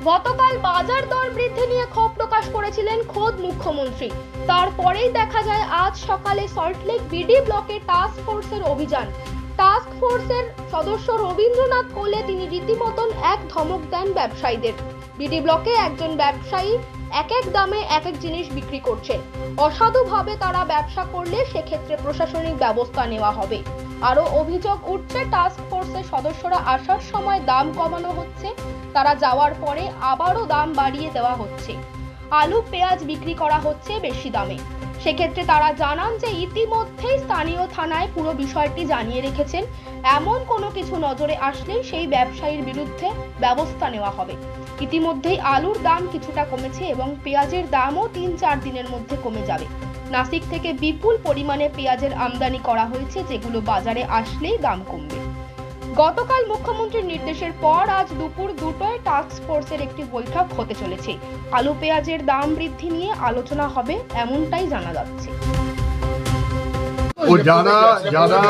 গতকাল বাজার দর বৃদ্ধি নিয়ে ক্ষোভ প্রকাশ করেছিলেন খোদ মুখ্যমন্ত্রী। তারপরেই দেখা যায় আজ সকালে সল্টলেক বিডি ব্লকে টাস্ক ফোর্সের অভিযান। টাস্ক ফোর্সের সদস্য রবীন্দ্রনাথ কোলে তিনি রীতিমতন এক ধমক দেন ব্যবসায়ীদের। বিডি ব্লকে একজন ব্যবসায়ী এক এক দামে এক এক জিনিস বিক্রি করছেন। অসাধুভাবে তারা ব্যবসা করলে সেক্ষেত্রে প্রশাসনিক ব্যবস্থা নেওয়া হবে। আরও অভিযোগ উঠছে, টাস্ক ফোর্সের সদস্যরা আসার সময় দাম কমানো হচ্ছে, তারা যাওয়ার পরে আবারও দাম বাড়িয়ে দেওয়া হচ্ছে। আলু পেঁয়াজ বিক্রি করা হচ্ছে বেশি দামে। সেক্ষেত্রে তারা জানান যে ইতিমধ্যেই স্থানীয় থানায় পুরো বিষয়টি জানিয়ে রেখেছেন। এমন কোনো কিছু নজরে আসলেই সেই ব্যবসায়ীর বিরুদ্ধে ব্যবস্থা নেওয়া হবে। ইতিমধ্যেই আলুর দাম কিছুটা কমেছে এবং পেঁয়াজের দামও ৩-৪ দিনের মধ্যে কমে যাবে। নাসিক থেকে বিপুল পরিমাণে পেঁয়াজের আমদানি করা হয়েছে, যেগুলো বাজারে আসলেই দাম কমবে। গতকাল মুখ্যমন্ত্রীর নির্দেশের পর আজ দুপুর 2টায় টাস্ক ফোর্সের একটি বৈঠক হতে চলেছে। আলু পেঁয়াজের দাম বৃদ্ধি নিয়ে আলোচনা হবে এমনটাই জানা যাচ্ছে। ও যারা যারা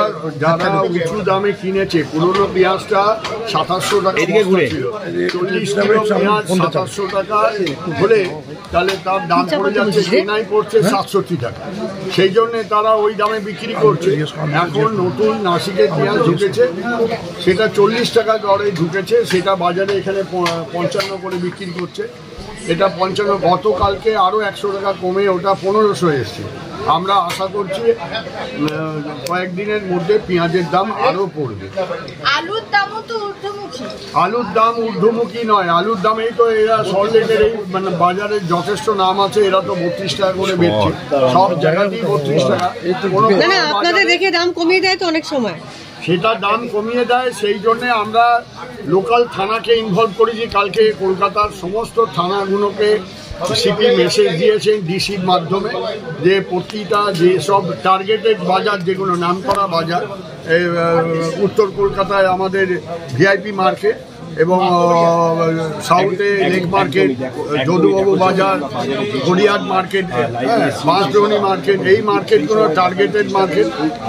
যারা উঁচু দামে কিনেছে, পুরোনো পেঁয়াজটা 2700 টাকা ছিল, 40 কিলো পেঁয়াজ 2700 টাকা হলে তাহলে তার দাম পড়ে যাচ্ছে, কেনাই পড়ছে 67 টাকা। সেই জন্যে তারা ওই দামে বিক্রি করছে। এখন নতুন নাসিকের পেঁয়াজ ঢুকেছে, সেটা 40 টাকা দরে ঢুকেছে, সেটা বাজারে এখানে 55 করে বিক্রি করছে। এটা 55, গতকালকে আরও 100 টাকা কমে ওটা 1500 এসছে। আমরা আশা করছি কয়েকদিনের মধ্যে পেঁয়াজের দাম আরো পড়বে। আলুর দামও তো ঊর্ধ্বমুখী। আলুর দাম ঊর্ধ্বমুখী নয়, আলুর দামেই তো এরা সল্টলেকের এই মানে বাজারে যথেষ্ট নাম আছে, এরা তো 32 টাকা করে বেচছে, সব জায়গাতেই 32 টাকা। আপনাদের দেখে দাম কমিয়ে দেয় তো অনেক সময়, সেটা দাম কমিয়ে দেয়। সেই জন্যে আমরা লোকাল থানাকে ইনভলভ করেছি। কালকে কলকাতার সমস্ত থানাগুলোকে সিপি মেসেজ দিয়েছেন ডিসির মাধ্যমে যে প্রতিটা যেসব টার্গেটেড বাজার, যেগুলো নামকরা বাজার, উত্তর কলকাতায় আমাদের ভিআইপি মার্কেট এবং সাউথে লেক মার্কেট, যদুবাবু বাজার, গড়িয়াহাট মার্কেট, বাঁশদ্রোণী মার্কেট, এই মার্কেটগুলো টার্গেটেড মার্কেট।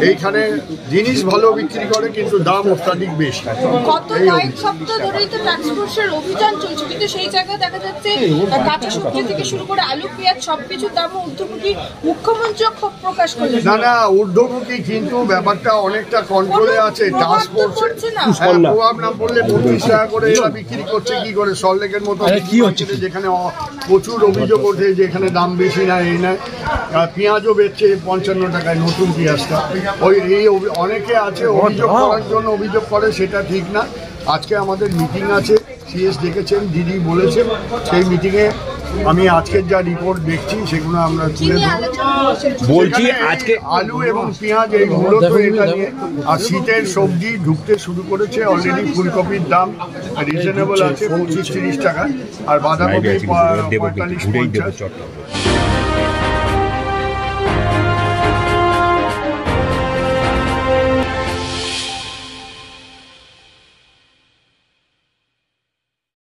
এইখানে জিনিস ভালো বিক্রি করে কিন্তু দাম অত্যাধিক বেশি। গত কয়েক সপ্তাহ ধরেই তো টাস্ক ফোর্সের অভিযান চলছে, কিন্তু সেই জায়গায় দেখা যাচ্ছে কাঁচা সবজি থেকে শুরু করে আলু পেঁয়াজ সবকিছুর দাম ঊর্ধ্বমুখী। মুখ্যমন্ত্রীও ক্ষোভ প্রকাশ করলেন। না ঊর্ধ্বমুখী, কিন্তু ব্যাপারটা অনেকটা কন্ট্রোলে আছে। টাস্ক ফোর্সে প্রভাব না পড়লে 32 টাকা করে এরা বিক্রি করছে। কি করে সল্টলেকের মতো যেখানে প্রচুর অভিযোগ ওঠে যে এখানে দাম বেশি না, এই নয়। পেঁয়াজও বেচছে 55 টাকায় নতুন পেঁয়াজটা। এই অনেকে আছে অভিযোগ করার জন্য অভিযোগ করে, সেটা ঠিক না। আজকে আমাদের মিটিং আছে, সিএস ডেকেছেন, দিদি বলেছেন, সেই মিটিংয়ে আমি আজকের যা রিপোর্ট দেখছি সেগুলো আমরা তুলে বলছি। আজকে আলু এবং পেঁয়াজ এই মূলত এটা নিয়ে। আর শীতের সবজি ঢুকতে শুরু করেছে অলরেডি। ফুলকপির দাম রিজনেবল আছে 25-30 টাকা, আর বাঁধাকপি 45-50।